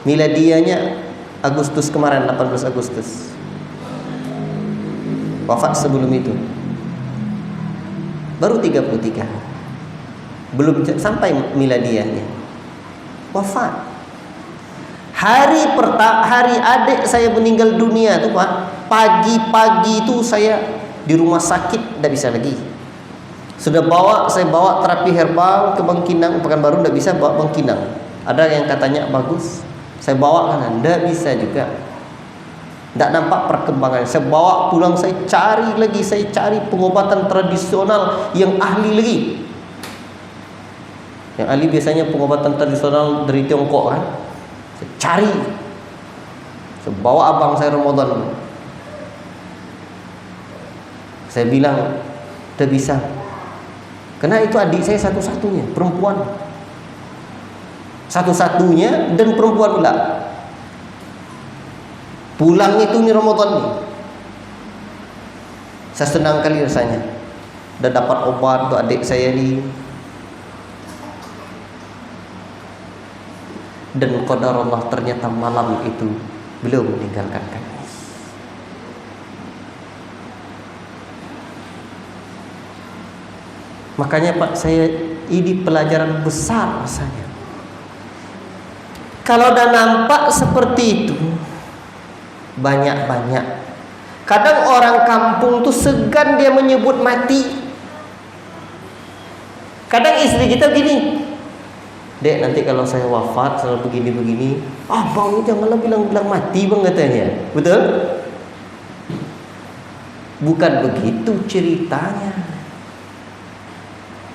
Miladianya Agustus kemarin, 18 Agustus. Wafat sebelum itu. Baru 33. Belum sampai miladiahnya. Wafat. Hari adik saya meninggal dunia tuh Pak, pagi-pagi itu saya di rumah sakit, tidak bisa lagi. Saya bawa terapi herbal ke Bangkinang, Pekanbaru, tidak bisa bawa Bangkinang. Ada yang katanya bagus, saya bawa kan, tidak bisa juga. Tidak nampak perkembangan. Saya bawa pulang, saya cari pengobatan tradisional yang ahli lagi. Yang ahli biasanya pengobatan tradisional dari Tiongkok kan. Saya cari. Saya bawa abang saya Ramadan. Saya bilang, tidak bisa. Karena itu adik saya satu-satunya, perempuan. Satu-satunya dan perempuan pula. Pulang itu nih Ramadan nih. Saya senang kali rasanya. Dah dapat obat untuk adik saya ni. Dan qadarullah ternyata malam itu belum meninggalkan kami. Makanya Pak, ini pelajaran besar rasanya. Kalau dah nampak seperti itu, banyak-banyak. Kadang orang kampung tuh segan dia menyebut mati. Kadang istri kita gini, Dek, nanti kalau saya wafat selalu begini-begini, bang janganlah bilang mati bang, katanya. Betul? Bukan begitu ceritanya.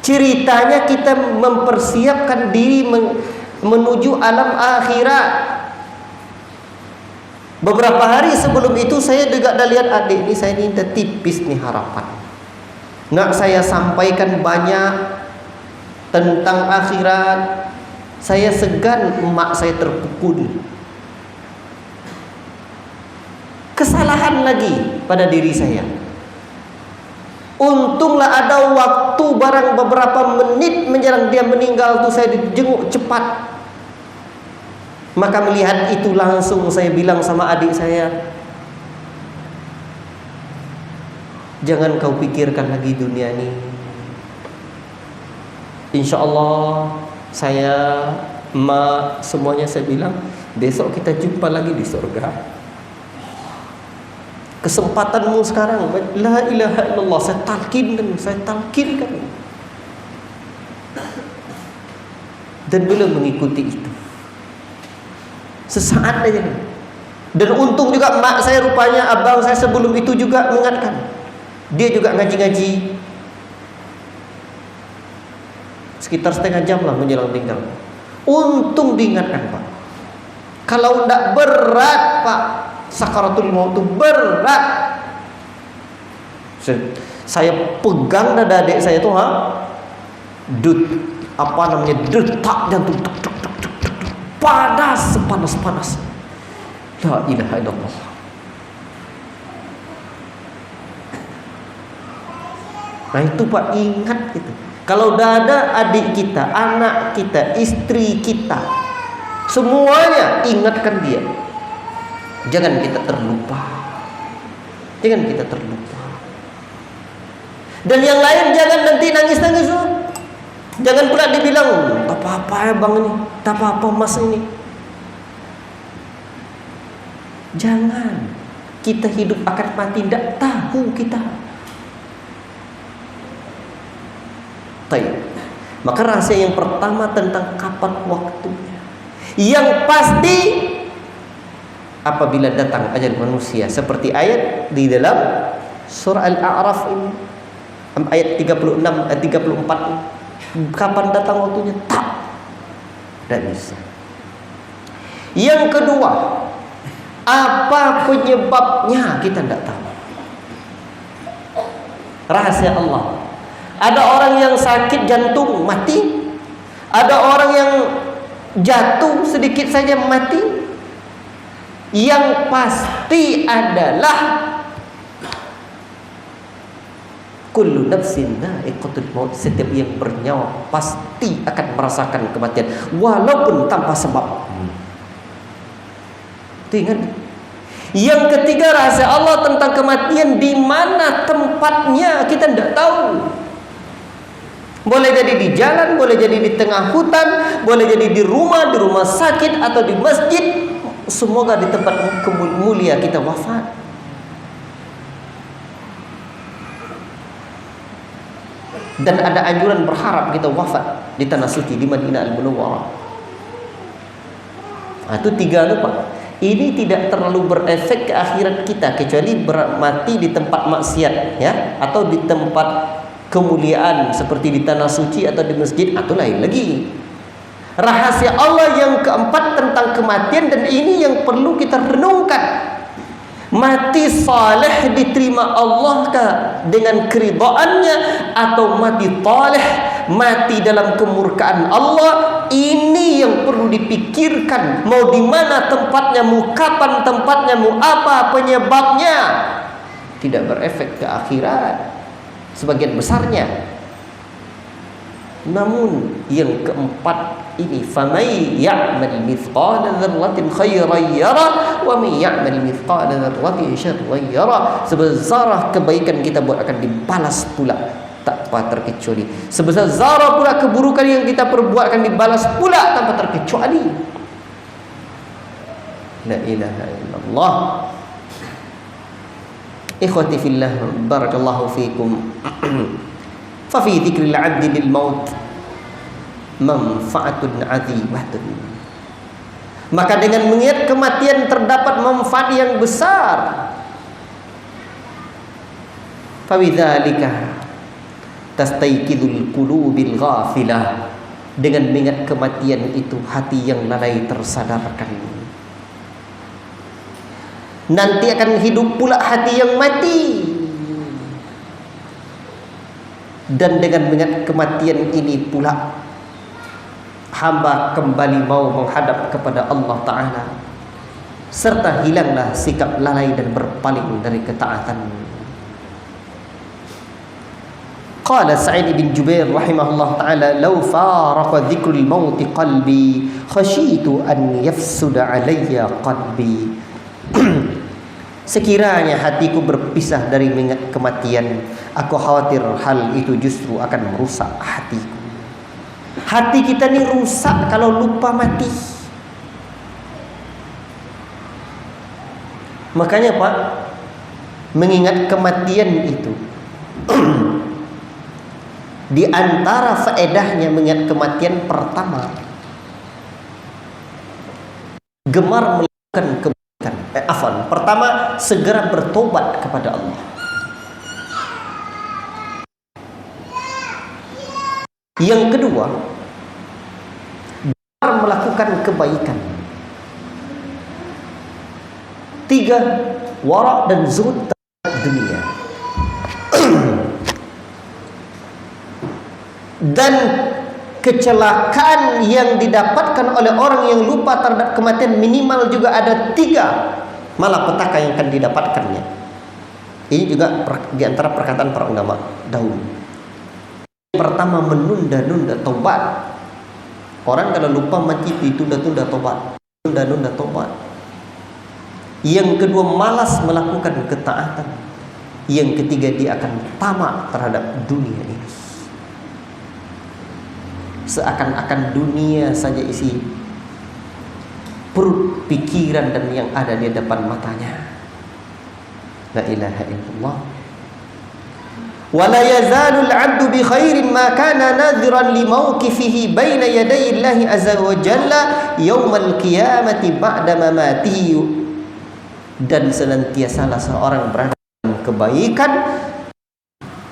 Ceritanya kita mempersiapkan diri menuju alam akhirat. Beberapa hari sebelum itu saya juga dah lihat adik ni, saya ni dah tipis ni harapan. Nak saya sampaikan banyak tentang akhirat. Saya segan emak saya terpukul. Kesalahan lagi pada diri saya. Untunglah ada waktu barang beberapa menit menjelang dia meninggal tu saya dijenguk cepat. Maka melihat itu langsung saya bilang sama adik saya, jangan kau pikirkan lagi dunia ini. Insya Allah saya, emak, semuanya saya bilang, besok kita jumpa lagi di surga. Kesempatanmu sekarang, la ilaha illallah, saya talkinkan. Dan beliau mengikuti itu. Sesaat aja. Dan untung juga mak saya, rupanya abang saya sebelum itu juga mengingatkan. Dia juga ngaji-ngaji sekitar setengah jam lah menjelang tinggal. Untung diingatkan, Pak. Kalau tidak berat, Pak, sakaratul maut itu berat. Saya pegang dada adik saya tuh, detak jantung, panas, sepanas-panas. La ilaha illallah. Nah itu Pak, ingat itu. Kalau dada adik kita, anak kita, istri kita, semuanya ingatkan dia. Jangan kita terlupa. Dan yang lain jangan nanti nangis-nangis. Jangan pula dibilang, tak apa-apa ya bang ini, tak apa-apa mas ini. Jangan. Kita hidup akan mati, tidak tahu kita. Baik. Maka rahasia yang pertama tentang kapan waktunya. Yang pasti apabila datang ajal manusia, seperti ayat di dalam surah Al-A'raf ini, ayat 36 34. Kapan datang waktunya? Tak bisa. Yang kedua, apa penyebabnya kita tidak tahu. Rahasia Allah. Ada orang yang sakit jantung mati, ada orang yang jatuh sedikit saja mati. Yang pasti adalah kullu nafsin dha'iqatul maut, setiap yang bernyawa pasti akan merasakan kematian walaupun tanpa sebab. Itu ingat. Yang ketiga, rahasia Allah tentang kematian, di mana tempatnya kita tidak tahu. Boleh jadi di jalan, boleh jadi di tengah hutan, boleh jadi di rumah sakit atau di masjid. Semoga di tempat mulia kita wafat. Dan ada anjuran berharap kita wafat di tanah suci, di Madinah Al-Munawwarah. Itu tiga itu Pak. Ini tidak terlalu berefek ke akhirat kita, kecuali mati di tempat maksiat, ya, atau di tempat kemuliaan seperti di tanah suci atau di masjid, atau lain lagi. Rahasia Allah yang keempat tentang kematian, dan ini yang perlu kita renungkan. Mati saleh diterima Allah dengan keridhaannya, atau mati taleh, mati dalam kemurkaan Allah? Ini yang perlu dipikirkan. Mau di mana tempatnya, mau kapan tempatnya, mau apa penyebabnya? Tidak berefek ke akhirat sebagian besarnya. Namun yang keempat ini, famay ya'mal mithqala dzarratin khairan yara wa may ya'mal mithqala dzarratin syarran yara. Sebesar kebaikan kita buat akan dibalas pula, tak apa terkecuali. Sebesar zarah pula keburukan yang kita perbuat akan dibalas pula tanpa terkecuali. La ilaha illallah. Ikhwati fillah, barakallahu fikum. Fa fi dzikril 'abdi bil maut manfaatun 'azimatun. Maka dengan mengingat kematian terdapat manfaat yang besar. Fa bidzalika tastaiqidul qulubil ghafilah. Dengan mengingat kematian itu hati yang lalai tersadarkan. nanti akan hidup pula hati yang mati. Dan dengan mengingat kematian ini pula hamba kembali mau menghadap kepada Allah Ta'ala, serta hilanglah sikap lalai dan berpaling dari ketaatan. Qala Sa'id bin Jubair rahimahullah ta'ala, law faraqa dhikrul maut qalbi khasyitu an yafsuda alayya qalbi. Sekiranya hatiku berpisah dari mengingat kematian, aku khawatir hal itu justru akan merusak hatiku. Hati kita ni rusak kalau lupa mati. Makanya Pak, mengingat kematian itu di antara faedahnya mengingat kematian, pertama, gemar melakukan kebaikan. Pertama, segera bertobat kepada Allah. Yang kedua, gemar melakukan kebaikan. Tiga, wara' dan zuhud terhadap dunia. Dan kecelakaan yang didapatkan oleh orang yang lupa terhadap kematian minimal juga ada 3 malapetaka yang akan didapatkannya. Ini juga di antara perkataan para ulama dahulu. Pertama, menunda-nunda taubat. Orang kalau lupa mati ditunda-tunda taubat, tunda-nunda taubat. Yang kedua, malas melakukan ketaatan. Yang ketiga, dia akan tamak terhadap dunia ini. Seakan-akan dunia saja isi perut, pikiran dan yang ada di depan matanya. La ilaha illallah. Wala yazalul 'abdu bi khairin ma kana nadhiran li mawqifihi baina yaday Allah azza wa jalla yaumal qiyamati ba'da mamatihi. Dan senantiasalah seorang berada dalam kebaikan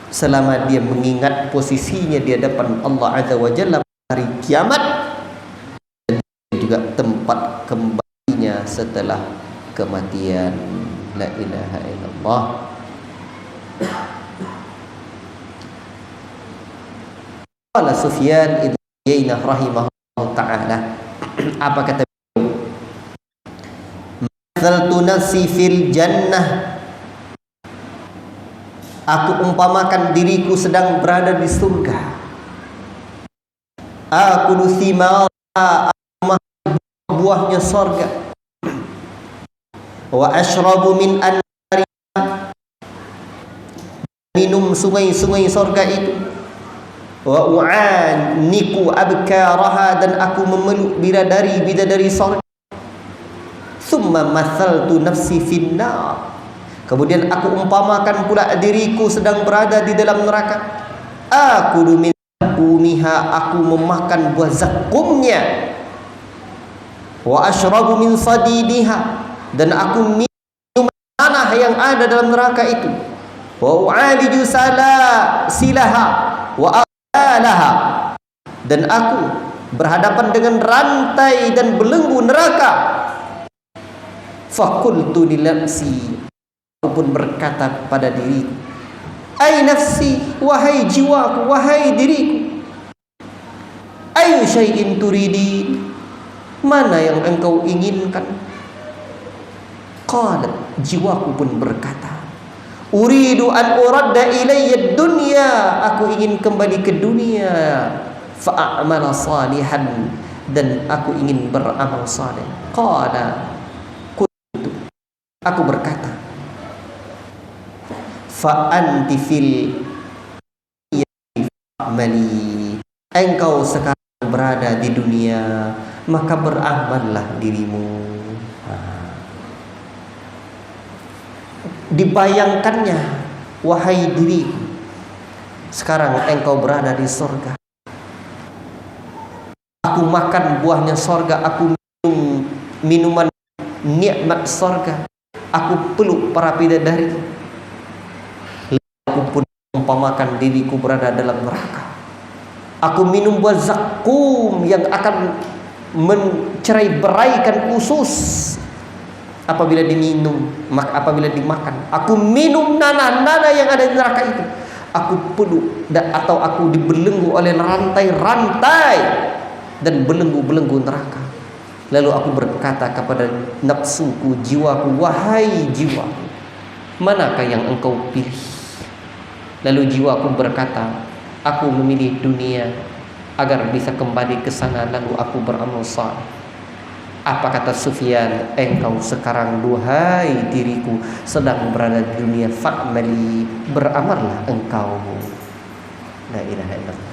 selama dia mengingat posisinya di hadapan Allah azza wa jalla hari kiamat, dan juga tempat kembalinya setelah kematian. La ilaha illallah. Qala Sufyan ibn Uyainah rahimahullah ta'ala, apa kata beliau? Mathaltu nafsi fil jannah, aku umpamakan diriku sedang berada di surga. Aku thimara, buahnya surga. Wa ashrabu min anhari, minum sungai-sungai surga itu. Wa u'aniku abkaraha, dan aku memeluk bidadari-bidadari surga. Thumma mathaltu nafsi finnar, kemudian aku umpamakan pula diriku sedang berada di dalam neraka. Aku min umiha, aku memakan buah zakumnya. Wa ashrabu min sadidiha, dan aku minum tanah yang ada dalam neraka itu. Wa u'aliju silaha wa a'laha, dan aku berhadapan dengan rantai dan belenggu neraka. Fakultu li nafsi, aku pun berkata kepada diriku, ai nafsi, wahai jiwaku, wahai diriku, ayu syai'in turidi, mana yang engkau inginkan? Qalat, jiwaku pun berkata, uridu an uradda ilayya dunya, aku ingin kembali ke dunia. Fa'amala salihan, dan aku ingin beramal saleh. Qala, aku berkata, fa anti fil amali, engkau sekarang berada di dunia, maka beramallah dirimu. Dibayangkannya, wahai diriku, sekarang engkau berada di surga. Aku makan buahnya surga, aku minum minuman nikmat surga, aku peluk para bidadari. Aku pun umpamakan diriku berada dalam neraka. Aku minum buah zakum yang akan mencerai beraikan usus. apabila diminum, apabila dimakan. Aku minum nanah-nanah yang ada di neraka itu. Aku peluk atau aku dibelenggu oleh rantai-rantai dan belenggu-belenggu neraka. Lalu aku berkata kepada nafsuku, jiwaku, wahai jiwaku, manakah yang engkau pilih? Lalu jiwaku berkata, aku memilih dunia agar bisa kembali ke sana lalu aku beramal saleh. Apa kata Sufyan? Engkau sekarang, duhai diriku, sedang berada di dunia, fa'mali, beramallah engkau. La ilaha illallah.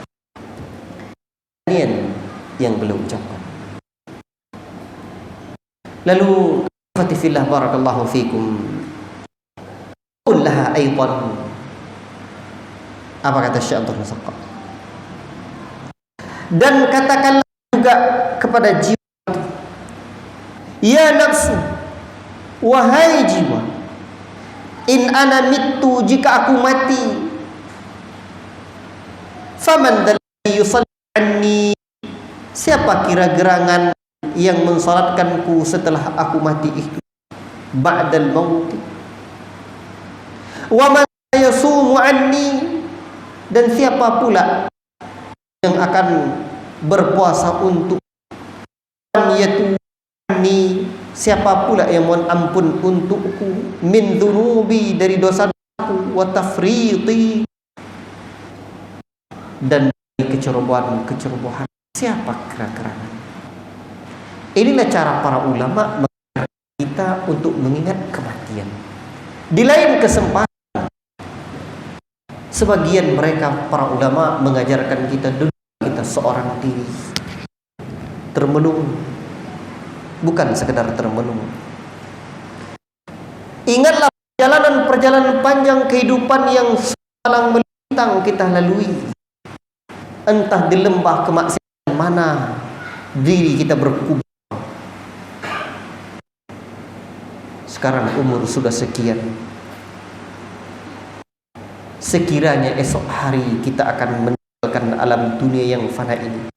Ini yang beliau ucapkan. Lalu fatifillah barakallahu fikum. Qul laha aidan. Apa kata Syekh Abdul Razak? Dan katakanlah juga kepada jiwa, ya nafsu, wahai jiwa, in ana mittu, jika aku mati, faman dzalladzi yusalli anni, siapa kira gerangan yang mensalatkanku setelah aku mati itu, ba'dal maut, wa man yasumu anni, dan siapa pula yang akan berpuasa untuk yatuni, siapa pula yang mohon ampun untukku, min dunubi, dari dosaku, wa tafriti, dan dari kecerobohan, siapa kira-kira. Inilah cara para ulama mengajar kita untuk mengingat kematian. Di lain kesempatan, sebagian mereka para ulama mengajarkan kita dulu kita seorang diri termenung, bukan sekedar termenung. Ingatlah perjalanan panjang kehidupan yang malang melintang kita lalui. Entah di lembah kemaksiatan mana diri kita berkubur. Sekarang umur sudah sekian. Sekiranya esok hari kita akan meninggalkan alam dunia yang fana ini,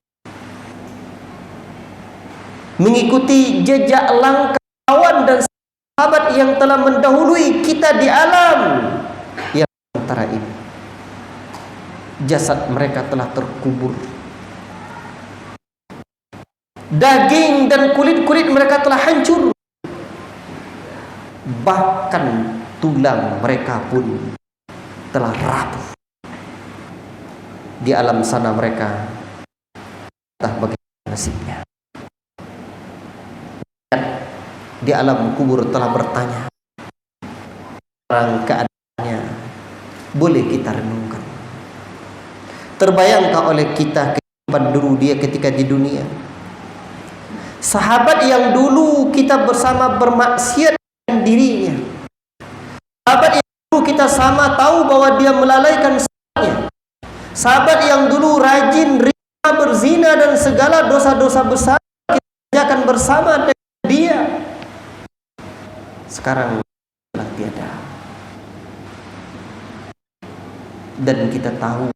mengikuti jejak langkah kawan dan sahabat yang telah mendahului kita di alam yang antara ini. Jasad mereka telah terkubur, daging dan kulit-kulit mereka telah hancur, bahkan tulang mereka pun telah rapuh. Di alam sana mereka entah bagaimana nasibnya. Di alam kubur telah bertanya tentang keadaannya, boleh kita renungkan. Terbayangkah oleh kita kehidupan dulu dia ketika di dunia? Sahabat yang dulu kita bersama bermaksiat dengan dirinya, sahabat yang dulu kita sama tahu bahwa dia melalaikan salatnya, sahabat yang dulu rajin riba, berzina dan segala dosa-dosa besar kita kerjakan bersama dengan dia, sekarang telah tiada. Dan kita tahu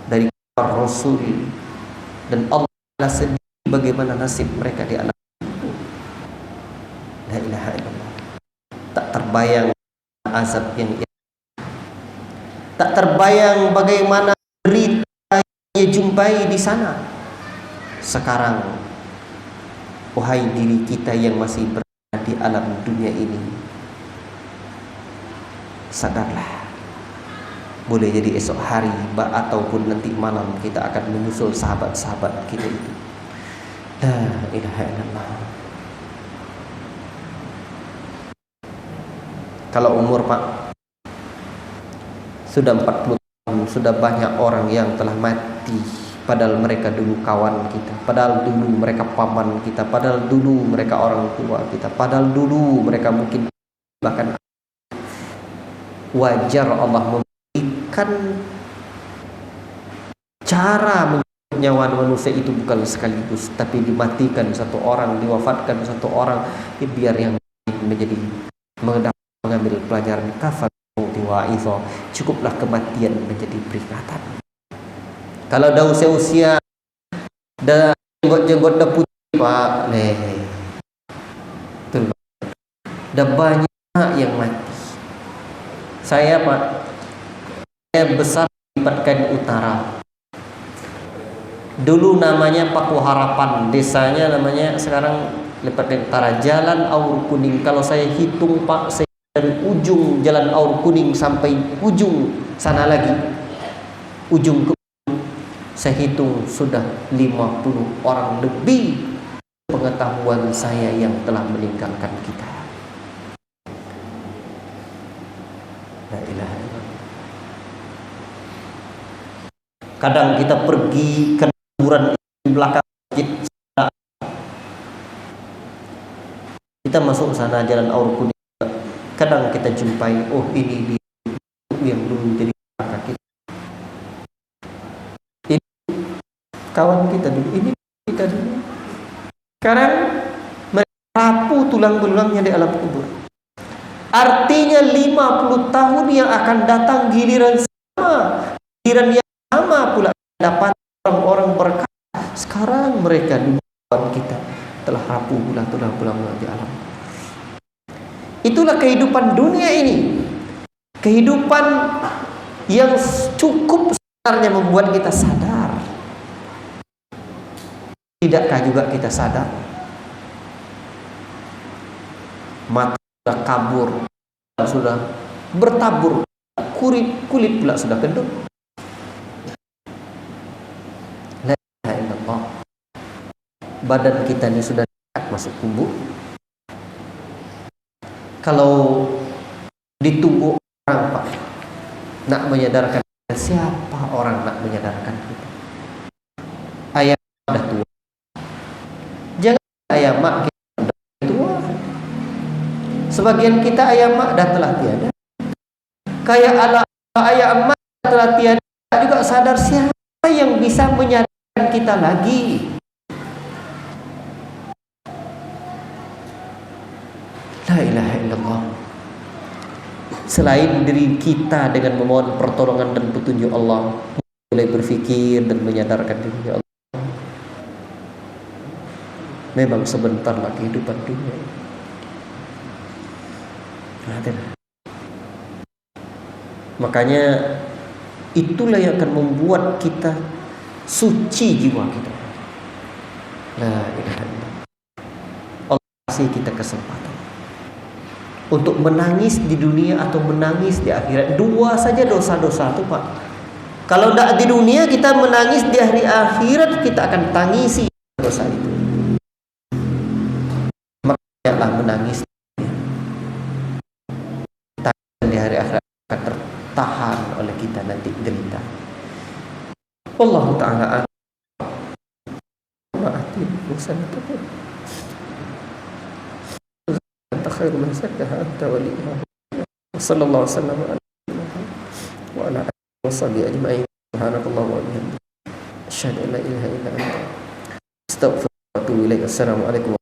dari Rasul dan Allah sendiri bagaimana nasib mereka di alam itu. La ilaha illallah. Tak terbayang azab yang tak terbayang bagaimana derita yang ia jumpai di sana. Sekarang, wahai diri kita yang masih berada di alam dunia ini, sadarlah, boleh jadi esok hari ataupun nanti malam kita akan menyusul sahabat-sahabat kita itu. La ilaha illallah. Kalau umur Pak sudah 40 tahun, sudah banyak orang yang telah mati, padahal mereka dulu kawan kita, padahal dulu mereka paman kita, padahal dulu mereka orang tua kita, padahal dulu mereka mungkin bahkan. Wajar Allah memberikan cara nyawa manusia itu bukan sekaligus, tapi dimatikan satu orang, diwafatkan satu orang, biar yang menjadi mengambil pelajaran. Kafat wa'idha, cukuplah kematian menjadi peringatan. Kalau dah usia dah jenggot dah putih Pak, Ada banyak yang mati. Saya besar di Patkan Utara. Dulu namanya Paku Harapan, desanya namanya sekarang Patkan Utara. Jalan Aur Kuning, kalau saya hitung Pak, saya dari ujung Jalan Aur Kuning sampai ujung sana lagi, ujung ke saya hitung sudah 50 orang lebih pengetahuan saya yang telah meninggalkan kita. La ilaha illallah. Kadang kita pergi ke kuburan di belakang masjid, kita masuk sana Jalan Aur Kuning, kadang kita jumpai, oh ini dia yang dulu jadi kakak kita, ini kawan kita dulu, ini kita dulu. Sekarang mereka rapuh tulang belulangnya di alam kubur. Artinya 50 tahun yang akan datang giliran yang sama pula dapat orang-orang berkata, sekarang mereka di bawah kita telah rapuh pula tulang belulangnya di alam. Itulah kehidupan dunia ini, kehidupan yang cukup sebenarnya membuat kita sadar. Tidakkah juga kita sadar mata sudah kabur, sudah bertabur, kulit pula sudah kedut. La ilaha illallah. Badan kita ini sudah masuk kubur. Kalau ditunggu orang Pak, nak menyadarkan kita, siapa orang nak menyadarkan kita? Ayah sudah tua. Jangan ayah mak kita sudah tua. Sebagian kita ayah mak dah telah tiada. Kayak anak ayah mak telah tiada, juga sadar siapa yang bisa menyadarkan kita lagi. La ilaha illallah. Selain diri kita dengan memohon pertolongan dan petunjuk Allah, mulai berfikir dan menyadarkan diri Allah. Memang sebentarlah kehidupan dunia. Makanya itulah yang akan membuat kita suci jiwa kita. La ilaha illallah. Allah kasih kita kesempatan untuk menangis di dunia atau menangis di akhirat. Dua saja dosa-dosa itu Pak. Kalau tidak di dunia kita menangis, di hari akhirat kita akan tangisi dosa itu. Makanya menangis di hari akhirat akan tertahan oleh kita nanti derita. Wallahu ta'ala ma'atin musanatu anta khairu man zakkaha anta waliyuha sallallahu alaihi wasallam wa ala alihi wa sahbihi ajma'in subhanallahi wa bihamdihi asyhadu an la ilaha illa anta astaghfiruka wa atubu ilaik. Assalamu alaikum